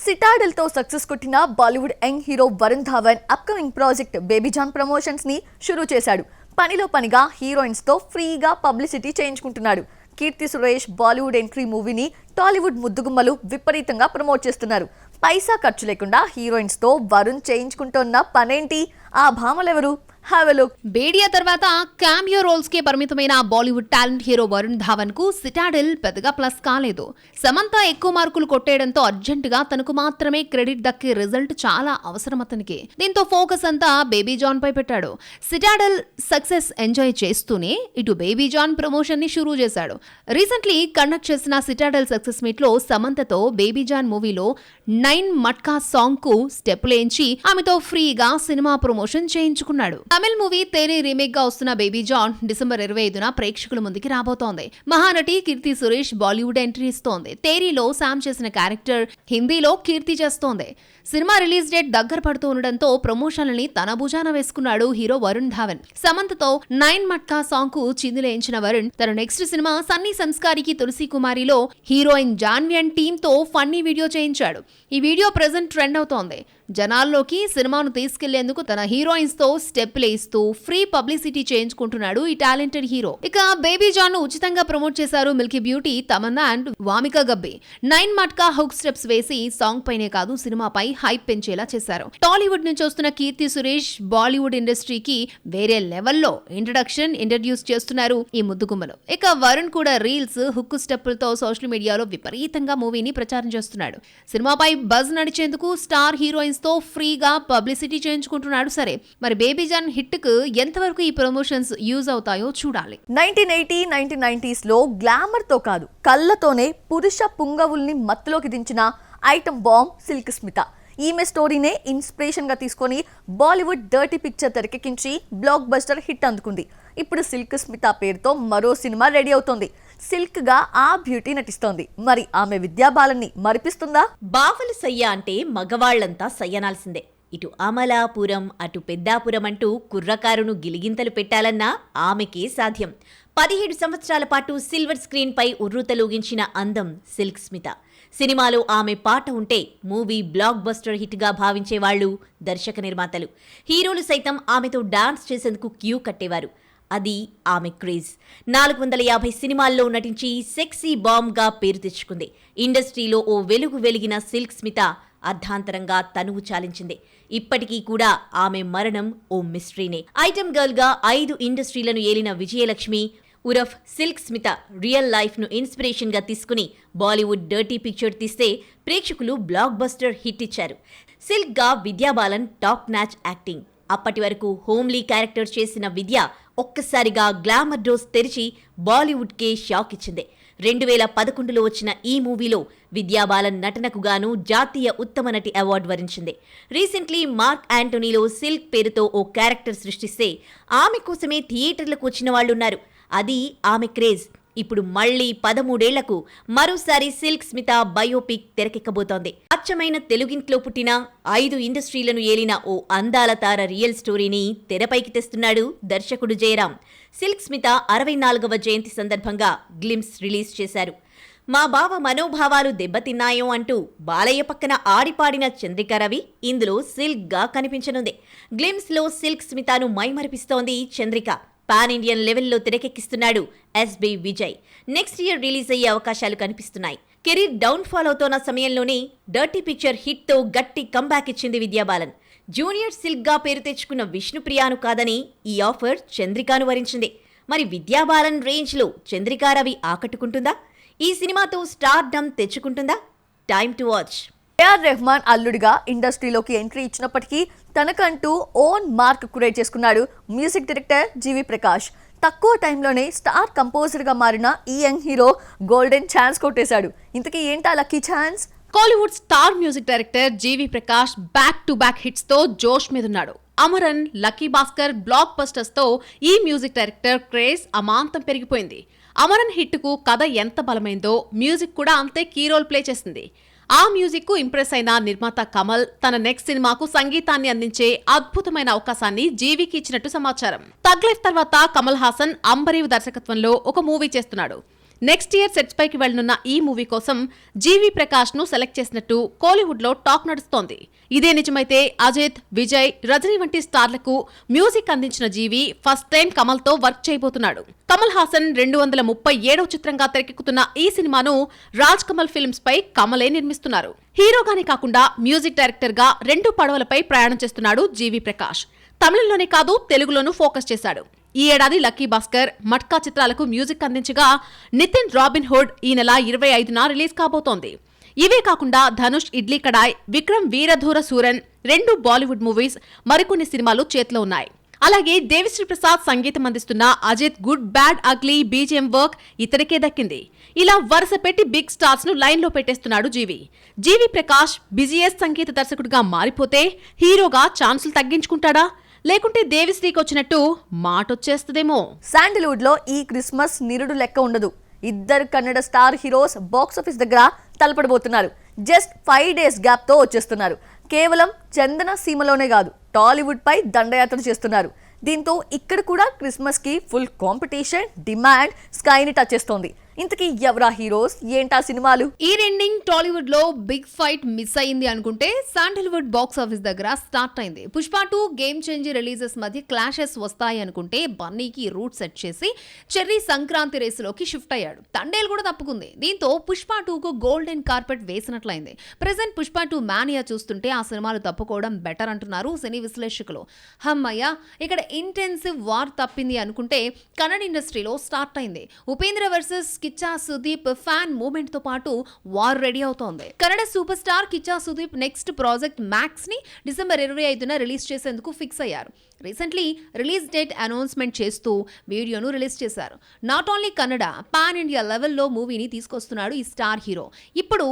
Citadel తో success కొట్టిన Bollywood young hero Varun Dhawan upcoming project Baby John promotions ని షురూ చేశాడు. పనిలో పనిగా హీరోయిన్స్ తో ఫ్రీగా పబ్లిసిటీ చేయించుకుంటున్నాడు. కీర్తి సురేష్ బాలీవుడ్ ఎంట్రీ మూవీని టాలీవుడ్ ముద్దుగుమ్మలు విపరీతంగా ప్రమోట్ చేస్తున్నారు. పైసా ఖర్చు లేకుండా హీరోయిన్స్ తో వరుణ్ చేయించుకుంటున్న పనేంటి? ఆ భామలెవరు? బేడియా తర్వాత క్యామియో రోల్స్ కే పరిమితమైన బాలీవుడ్ టాలెంట్ హీరో వరుణ్ ధావన్ కు సిటాడెల్ పెద్దగా ప్లస్ కాలేదు. సమంత ఎక్కువ మార్కులు కొట్టేయడంతో అర్జెంటుగా తనకు మాత్రమే క్రెడిట్ దక్కే రిజల్ట్ చాలా అవసరం అతనికి. దీంతో ఫోకస్ అంతా బేబీ జాన్ పై పెట్టాడు. సిటాడెల్ సక్సెస్ ఎంజాయ్ చేస్తూనే ఇటు బేబీ జాన్ ప్రమోషన్ ని షురూ చేశాడు. రీసెంట్లీ కండక్ట్ చేసిన సిటాడెల్ సక్సెస్ మీట్ లో సమంతతో బేబీ జాన్ మూవీలో 9 మట్కా సాంగ్ కు స్టెప్పులేంచి ఆమెతో ఫ్రీగా సినిమా ప్రమోషన్ చేయించుకున్నాడు. తమిళ మూవీ తేరీ రీమేక్ గా వస్తున్న బేబీ జాన్ డిసెంబర్ 25న ప్రేక్షకుల ముందుకి రాబోతోంది. మహానటి కీర్తి సురేష్ బాలీవుడ్ ఎంట్రీ ఇస్తోంది. తేరీలో శామ్ చేసిన క్యారెక్టర్ హిందీలో కీర్తి చేస్తోంది. సినిమా రిలీజ్ డేట్ దగ్గర పడుతూ ఉండడంతో ప్రమోషన్లని తన భుజాన వేసుకున్నాడు హీరో వరుణ్ ధావన్. సమంతతో 9 మట్కా సాంగ్ కు చిందులేయించిన వరుణ్ తన నెక్స్ట్ సినిమా సన్నీ సంస్కారికి తులసి కుమారిలో హీరోయిన్ జాన్వి అండ్ టీమ్ తో ఫన్నీ వీడియో చేయించాడు. ఈ వీడియో ప్రెజెంట్ ట్రెండ్ అవుతోంది. జనాల్లోకి సినిమాను తీసుకెళ్లేందుకు తన హీరోయిన్స్ తో స్టెప్లు వేస్తూ ఫ్రీ పబ్లిసిటీ చేయించుకుంటున్నాడు ఈ టాలెంటెడ్ హీరో. ఇక బేబీ జాన్ ను ఉచితంగా ప్రమోట్ చేశారు milky beauty, Tamannaah and Wamiqa Gabbi. 9 Matka hook steps వేసి సాంగ్ పైనే కాదు సినిమాపై హైప్ పెంచేలా చేశారు. టాలీవుడ్ నుంచి వస్తున్న కీర్తి సురేష్ బాలీవుడ్ ఇండస్ట్రీకి వేరే లెవెల్లో ఇంట్రడ్యూస్ చేస్తున్నారు ఈ ముద్దుగుమ్మలు. ఇక వరుణ్ కూడా రీల్స్ హుక్ స్టెప్పులతో సోషల్ మీడియాలో విపరీతంగా మూవీని ప్రచారం చేస్తున్నాడు. సినిమాపై బజ్ నడిచేందుకు స్టార్ హీరోయిన్స్ తో ఫ్రీగా పబ్లిసిటీ చేయించుకుంటున్నాడు. సరే, మరి బేబీ జాన్ హిట్ కు ఎంతవరకు ఈ ప్రమోషన్స్ యూజ్ అవుతాయో చూడాలి. 1980, 1990s లో గ్లామర్ తో కాదు కళ్ళతోనే పురుష పుంగవుల్ని మత్తులోకి దించిన ఐటమ్ బాంబ్ సిల్క్ స్మిత. ఈమె స్టోరీనే ఇన్స్పిరేషన్ గా తీసుకొని బాలీవుడ్ డర్టీ పిక్చర్ తెరకెక్కించి బ్లాక్ బస్టర్ హిట్ అందుకుంది. ఇప్పుడు సిల్క్ స్మిత పేరుతో మరో సినిమా రెడీ అవుతోంది. సిల్క్ గా ఆ బ్యూటీ నటిస్తోంది. మరి ఆమె విద్యాబాలన్ని మరిపిస్తుందా? బావలు సయ్య అంటే మగవాళ్లంతా సయ్యనాల్సిందే. ఇటు అమలాపురం అటు పెద్దాపురం అంటూ కుర్రకారును గిలిగింతలు పెట్టాలన్నా ఆమెకే సాధ్యం. 17 సంవత్సరాల పాటు సిల్వర్ స్క్రీన్ పై ఉర్రూతలూగించిన అందం సిల్క్ స్మిత. సినిమాలో ఆమె పాట ఉంటే మూవీ బ్లాక్ బస్టర్ హిట్ గా భావించేవాళ్లు దర్శక నిర్మాతలు. హీరోలు సైతం ఆమెతో డాన్స్ చేసేందుకు క్యూ కట్టేవారు. అది ఆమె క్రేజ్. 450 సినిమాల్లో నటించి సెక్సీ బాంబ్ గా పేరు తెచ్చుకుంది. ఇండస్ట్రీలో ఓ వెలుగు వెలిగిన సిల్క్ స్మిత అర్ధాంతరంగా తనువు చాలించింది. ఇప్పటికీ కూడా ఆమె మరణం ఓ మిస్టరీనే. ఐటమ్ గర్ల్ గా 5 ఇండస్ట్రీలను ఏలిన విజయలక్ష్మి ఉరఫ్ సిల్క్ స్మిత రియల్ లైఫ్ ను ఇన్స్పిరేషన్ గా తీసుకుని బాలీవుడ్ డర్టీ పిక్చర్ తీస్తే ప్రేక్షకులు బ్లాక్ బస్టర్ హిట్ ఇచ్చారు. సిల్క్ గా విద్యాబాలన్ టాప్ నాచ్ యాక్టింగ్. అప్పటి వరకు హోమ్లీ క్యారెక్టర్ చేసిన విద్య ఒక్కసారిగా గ్లామర్ డోస్ తెరిచి బాలీవుడ్ కే షాక్ ఇచ్చింది. 2011లో వచ్చిన ఈ మూవీలో విద్యాబాలన్ నటనకు గాను జాతీయ ఉత్తమ నటి అవార్డు వరించింది. రీసెంట్లీ మార్క్ యాంటోనీలో సిల్క్ పేరుతో ఓ క్యారెక్టర్ సృష్టిస్తే ఆమె కోసమే థియేటర్లకు వచ్చిన వాళ్లున్నారు. అది ఆమె క్రేజ్. ఇప్పుడు మళ్లీ 13 ఏళ్లకు మరోసారి సిల్క్ స్మిత బయోపిక్ తెరకెక్కబోతోంది. అచ్చమైన తెలుగింట్లో పుట్టిన 5 ఇండస్ట్రీలను ఏలిన ఓ అందాల తార రియల్ స్టోరీని తెరపైకి తెస్తున్నాడు దర్శకుడు జయరాం. సిల్క్ స్మిత 64వ జయంతి సందర్భంగా గ్లిమ్స్ రిలీజ్ చేశారు. మా బావ మనోభావాలు దెబ్బతిన్నాయో అంటూ బాలయ్య పక్కన ఆడిపాడిన చంద్రికా రవి ఇందులో సిల్క్ గా కనిపించనుంది. గ్లిమ్స్ లో సిల్క్ స్మితను మైమరిపిస్తోంది చంద్రిక. పాన్ ఇండియన్ లెవెల్లో తెరకెక్కిస్తున్నాడు SB Vijay. Next year release అయ్యే అవకాశాలు కనిపిస్తున్నాయి. కెరీర్ డౌన్ ఫాల్ అవుతోన్న సమయంలోనే డర్టీ పిక్చర్ హిట్ తో గట్టి కంబ్యాక్ ఇచ్చింది విద్యాబాలన్. జూనియర్ సిల్క్ గా పేరు తెచ్చుకున్న విష్ణుప్రియాను కాదని ఈ ఆఫర్ చంద్రికాను వరించింది. మరి విద్యాబాలన్ రేంజ్ లో చంద్రికా రవి ఆకట్టుకుంటుందా? ఈ సినిమాతో స్టార్ డమ్ తెచ్చుకుంటుందా? Time to watch. AR Rahman అల్లుడిగా ఇండస్ట్రీలోకి ఎంట్రీ ఇచ్చినప్పటికీ తనకంటూ ఓన్ మార్క్ క్రియేట్ చేసుకున్నాడు మ్యూజిక్ డైరెక్టర్ జీవి ప్రకాష్. తక్కువ టైంలోనే స్టార్ కంపోజర్ గా మారిన ఈ యంగ్ హీరో గోల్డెన్ ఛాన్స్ కొట్టేశాడు. ఇంతకీ ఏంటా lucky chance? Kollywood star music director GV Prakash back to back hits తో జోష్ మీదున్నాడు. Amaran, lucky Bhaskar blockbusters తో ఈ మ్యూజిక్ డైరెక్టర్ క్రేజ్ అమాంతం పెరిగిపోయింది. అమరన్ హిట్ కు కథ ఎంత బలమైందో మ్యూజిక్ కూడా అంతే కీ రోల్ ప్లే చేసింది. ఆ మ్యూజిక్ కు ఇంప్రెస్ అయిన నిర్మాత కమల్ తన నెక్స్ట్ సినిమాకు సంగీతాన్ని అందించే అద్భుతమైన అవకాశాన్ని జీవికి ఇచ్చినట్టు సమాచారం. తగ్ లైఫ్ తర్వాత కమల్ హాసన్ అంబరీవ్ దర్శకత్వంలో ఒక మూవీ చేస్తున్నాడు. నెక్స్ట్ ఇయర్ సెట్స్ పైకి వెళ్లనున్న ఈ మూవీ కోసం జీవి ప్రకాష్ ను సెలెక్ట్ చేసినట్టు కోలీవుడ్ లో టాక్ నడుస్తోంది. ఇదే నిజమైతే అజిత్, విజయ్, రజనీ వంటి స్టార్లకు మ్యూజిక్ అందించిన జీవి ఫస్ట్ టైం కమల్ తో వర్క్ చేయబోతున్నాడు. కమల్ హాసన్ 237వ చిత్రంగా తెరకెక్కుతున్న ఈ సినిమాను రాజ్ కమల్ ఫిల్మ్స్ పై కమలే నిర్మిస్తున్నారు. హీరోగానే కాకుండా మ్యూజిక్ డైరెక్టర్ గా 2 పడవలపై ప్రయాణం చేస్తున్నాడు జీవి ప్రకాష్. తమిళంలోనే కాదు తెలుగులోనూ ఫోకస్ చేశాడు. ఈ ఏడాది లక్కీ భాస్కర్, మట్కా చిత్రాలకు మ్యూజిక్ అందించగా నితిన్ రాబిన్ హుడ్ ఈ నెల 25న రిలీజ్ కాబోతోంది. ఇవే కాకుండా ధనుష్ ఇడ్లీ కడాయ్, విక్రమ్ వీరధూర సూరన్ 2 బాలీవుడ్ మూవీస్, మరికొన్ని సినిమాలు చేతిలో ఉన్నాయి. అలాగే దేవిశ్రీ ప్రసాద్ సంగీతం అందిస్తున్న Ajith good bad ugly BGM work ఇతడికే దక్కింది. ఇలా వరుస పెట్టి బిగ్ స్టార్స్ ను లైన్ లో పెట్టేస్తున్నాడు జీవి ప్రకాష్ బిజియెస్ట్ సంగీత దర్శకుడిగా మారిపోతే హీరోగా ఛాన్సులు తగ్గించుకుంటాడా, లేకుంటే దేవిశ్రీకి వచ్చినట్టు మాటొచ్చేస్తుందేమో. శాండల్వుడ్ లో ఈ క్రిస్మస్ నిరుడు లెక్క ఉండదు. ఇద్దరు కన్నడ స్టార్ హీరోస్ బాక్సాఫీస్ దగ్గర తలపడబోతున్నారు. జస్ట్ 5 days గ్యాప్ తో వచ్చేస్తున్నారు. కేవలం చందన సీమలోనే కాదు, టాలీవుడ్ పై దండయాత్ర చేస్తున్నారు. దీంతో ఇక్కడ కూడా క్రిస్మస్ కి ఫుల్ కాంపిటీషన్, డిమాండ్ స్కైని టచ్ చేస్తోంది. ఇంతకీ ఎవరా హీరోస్, ఏంటా సినిమాలు? ఈ రెండింగ్ టాలీవుడ్ లో బిగ్ ఫైట్ మిస్ అయింది అనుకుంటే శాండల్వుడ్ బాక్స్ ఆఫీస్ దగ్గర స్టార్ట్ అయింది. పుష్ప 2 గేమ్ చేంజర్ రిలీజెస్ మధ్య క్లాషెస్ వస్తాయి అనుకుంటే బన్నీకి రూట్ సెట్ చేసి చెర్రీ సంక్రాంతి రేసులోకి షిఫ్ట్ అయ్యాడు. తండేలు కూడా తప్పుకుంది. దీంతో పుష్ప 2కు గోల్డెన్ కార్పెట్ వేసినట్లయింది. ప్రెజెంట్ పుష్ప 2 మానియా చూస్తుంటే ఆ సినిమాలు తప్పుకోవడం బెటర్ అంటున్నారు సినీ విశ్లేషకులు. హమ్మయ్య, ఇక్కడ ఇంటెన్సివ్ వార్ తప్పింది అనుకుంటే కన్నడ ఇండస్ట్రీలో స్టార్ట్ అయింది. Upendra versus Kichcha Sudeep fan movement తో పాటు వార్ రెడీ అవుతోంది. Kannada super star Kichcha Sudeep next project max ని డిసెంబర్ 25న రిలీజ్ చేసేందుకు ఫిక్స్ అయ్యారు. రీసెంట్లీ రిలీజ్ డేట్ అనౌన్స్మెంట్ చేస్తూ వీడియోను రిలీజ్ చేశారు. Not only Kannada, pan India లెవెల్లో మూవీని తీసుకొస్తున్నాడు ఈ స్టార్ హీరో. ఇప్పుడు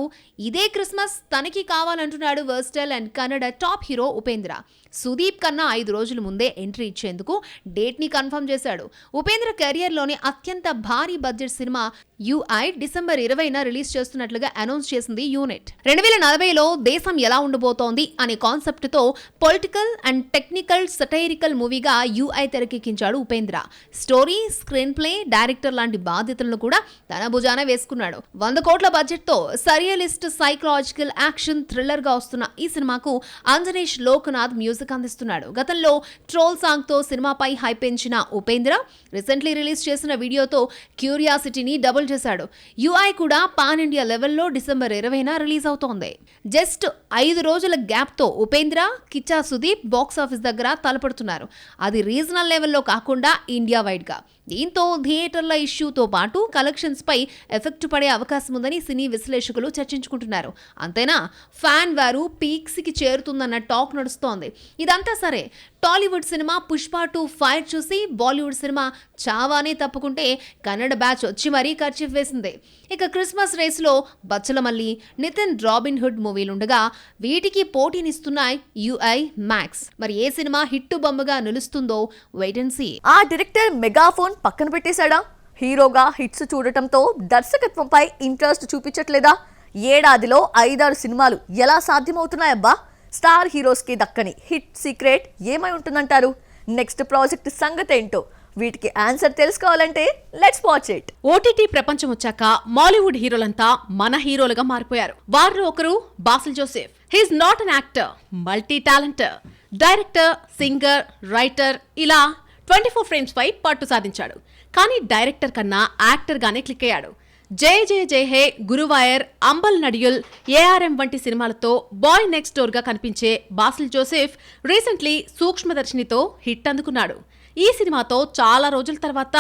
ఇదే క్రిస్మస్ తనకి కావాలంటున్నాడు versatile and Kannada top hero Upendra. Sudeep కన్నా 5 రోజుల ముందే ఎంట్రీ ఇచ్చేందుకు డేట్ ని కన్ఫర్మ్ చేశాడు. ఉపేంద్ర కెరియర్ లోని అత్యంత భారీ బడ్జెట్ సినిమా యుఐ డిసెంబర్ 20న రిలీజ్ చేస్తున్నట్లుగా అనౌన్స్ చేసింది యూనిట్. 2040లో దేశం ఎలా ఉండబోతోంది అనే కాన్సెప్ట్ తో పొలిటికల్ అండ్ టెక్నికల్ సటైరికల్ మూవీగా యుఐ తెరకెక్కించాడు Upendra. Story, screenplay, director లాంటి బాధ్యతలను కూడా తన భుజాన వేసుకున్నాడు. 100 కోట్ల బడ్జెట్ తో సరియలిస్ట్ సైకలాజికల్ యాక్షన్ థ్రిల్లర్ గా వస్తున్న ఈ సినిమాకు అంజనేష్ లోకనాథ్ మ్యూజిక్ అందిస్తున్నాడు. గతంలో ట్రోల్ సాంగ్ తో సినిమాపై హైప్ పెంచిన ఉపేంద్ర రీసెంట్లీ రిలీజ్ చేసిన వీడియోతో క్యూరియాసిటీని డబుల్ చేశాడు. యుఐ కూడా పాన్ ఇండియా లెవెల్లో డిసెంబర్ 20న రిలీజ్ అవుతోంది. జస్ట్ 5 రోజుల గ్యాప్ తో ఉపేంద్ర, కిచ్చా సుదీప్ బాక్స్ ఆఫీస్ దగ్గర తలపడుతున్నారు. అది రీజనల్ లెవెల్లో కాకుండా ఇండియా వైడ్ గా. దీంతో థియేటర్ల ఇష్యూతో పాటు కలెక్షన్స్ పై ఎఫెక్ట్ పడే అవకాశం ఉందని సినీ విశ్లేషకులు చర్చించుకుంటున్నారు. అంతేనా, ఫ్యాన్ వారు పీక్స్ కి చేరుతుందన్న టాక్ నడుస్తోంది. ఇదంతా సరే, టాలీవుడ్ సినిమా పుష్ప 2 ఫైట్ చూసి బాలీవుడ్ సినిమా చావానే తప్పుకుంటే కన్నడ బ్యాచ్ వచ్చి మరీ ఖర్చీఫ్ వేసింది. ఇక క్రిస్మస్ రేసులో బచ్చలమల్లి, నితిన్ రాబిన్ హుడ్ మూవీలుండగా వీటికి పోటీనిస్తున్నాయి యుఐ, మ్యాక్స్. మరి ఏ సినిమా హిట్టు బొమ్మగా నిలుస్తుందో వెయిట్ అండ్ సీ. ఆ డైరెక్టర్ మెగాఫోన్ పక్కన పెట్టేశాడా? హీరోగా హిట్స్ చూడటంతో దర్శకత్వంపై ఇంట్రెస్ట్ చూపించట్లేదా? ఏడాదిలో 5-6 సినిమాలు ఎలా సాధ్యమవుతున్నాయబ్బా? స్టార్ హీరోస్ కి దక్కని హిట్ సీక్రెట్ ఏమై ఉంటుందంటారు? నెక్స్ట్ ప్రాజెక్ట్ సంగతి ఏంటో, వీటికి ఆన్సర్ తెలుసుకోవాలంటే లెట్స్ వాచ్ ఇట్. ఓటీటీ ప్రపంచం వచ్చాక మాలీవుడ్ హీరోలంతా మన హీరోలుగా మారిపోయారు. వారిలో ఒకరు Basil Joseph. He's not an actor, multi talented, director, singer, writer, ఇలా 24 ఫ్రేమ్స్ పై పట్టు సాధించాడు. కానీ డైరెక్టర్ కన్నా యాక్టర్ గానే క్లిక్ అయ్యాడు. జై జై జై హే, గురువాయర్, అంబల్ నడియుల్, ఏఆర్ఎం వంటి సినిమాలతో బాయ్ నెక్స్ట్ డోర్ గా కనిపించే బాసిల్ జోసెఫ్ రీసెంట్లీ సూక్ష్మదర్శినితో హిట్ అందుకున్నాడు. ఈ సినిమాతో చాలా రోజుల తర్వాత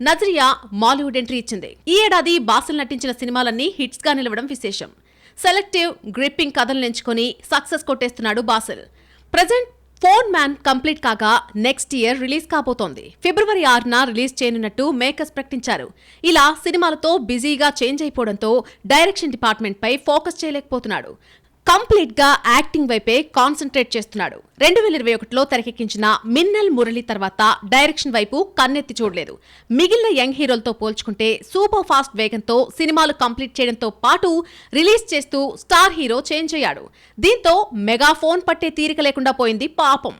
నజరియా మాలీవుడ్ ఎంట్రీ ఇచ్చింది. ఈ ఏడాది బాసిల్ నటించిన సినిమాలన్నీ హిట్స్ గా నిలవడం విశేషం. సెలెక్టివ్, గ్రిప్పింగ్ కథలను ఎంచుకొని సక్సెస్ కొట్టేస్తున్నాడు Basil. Present Ponman complete కాగా నెక్స్ట్ ఇయర్ రిలీజ్ కాబోతోంది. ఫిబ్రవరి 6న రిలీజ్ చేయనున్నట్టు మేకర్స్ ప్రకటించారు. ఇలా సినిమాలతో బిజీగా చేంజ్ అయిపోవడంతో డైరెక్షన్ డిపార్ట్మెంట్ పై ఫోకస్ చేయలేకపోతున్నాడు. కంప్లీట్ గా యాక్టింగ్ వైపే కాన్సన్ట్రేట్ చేస్తున్నాడు. 2021లో తెరకెక్కించిన మిన్నల్ మురళి తర్వాత డైరెక్షన్ వైపు కన్నెత్తి చూడలేదు. మిగిలిన యంగ్ హీరోలతో పోల్చుకుంటే సూపర్ ఫాస్ట్ వేగంతో సినిమాలు కంప్లీట్ చేయడంతో పాటు రిలీజ్ చేస్తూ స్టార్ హీరో చేంజ్ అయ్యాడు. దీంతో మెగాఫోన్ పట్టే తీరిక లేకుండా పోయింది పాపం.